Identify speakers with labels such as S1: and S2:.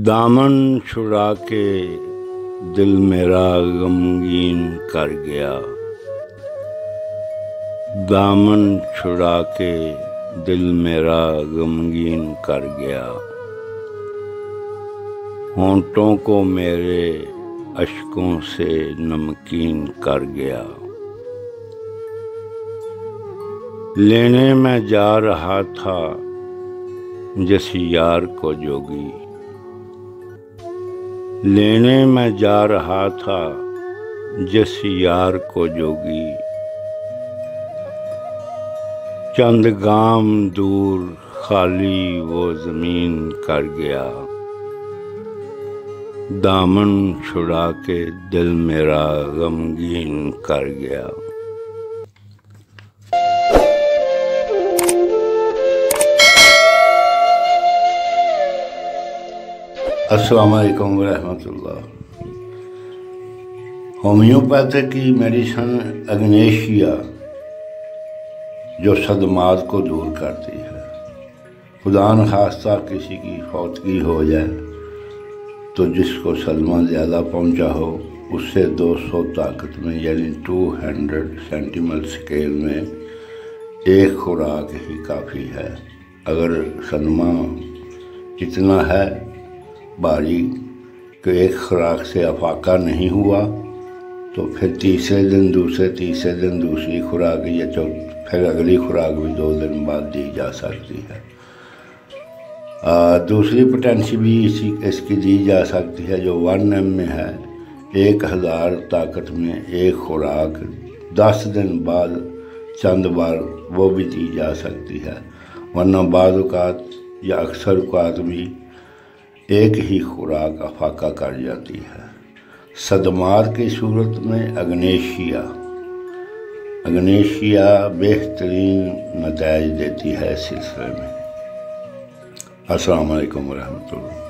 S1: दामन छुड़ा के दिल मेरा गमगीन कर गया। दामन छुड़ा के दिल मेरा गमगीन कर गया। होंठों को मेरे अश्कों से नमकीन कर गया। लेने मैं जा रहा था जिस यार को जोगी। लेने मैं जा रहा था जिस यार को जोगी। चंद गाम दूर खाली वो ज़मीन कर गया। दामन छुड़ा के दिल मेरा गमगीन कर गया। अस्सलाम वालेकुम रहमतुल्लाह। होम्योपैथिक की मेडिसिन अग्नेशिया जो सदमात को दूर करती है। खुदा न खास्ता किसी की फौतगी हो जाए तो जिसको सदमा ज़्यादा पहुंचा हो उससे 200 ताकत में यानी 200 सेंटीमल स्केल में एक खुराक ही काफ़ी है। अगर सदमा इतना है भारी कि एक खुराक से अफाका नहीं हुआ तो फिर तीसरे दिन दूसरी खुराक या फिर अगली खुराक भी 2 दिन बाद दी जा सकती है। दूसरी पोटेंसी भी इसकी दी जा सकती है जो 1 में है। 1000 ताकत में एक खुराक 10 दिन बाद चंद बार वो भी दी जा सकती है, वरना बाद औक़ात या अक्सर औक़ात भी एक ही खुराक अफाका कर जाती है। सदमात की सूरत में अग्नेशिया बेहतरीन नताइज देती है इस सिलसिले में। अस्सलाम वालेकुम रहमतुल्लाह।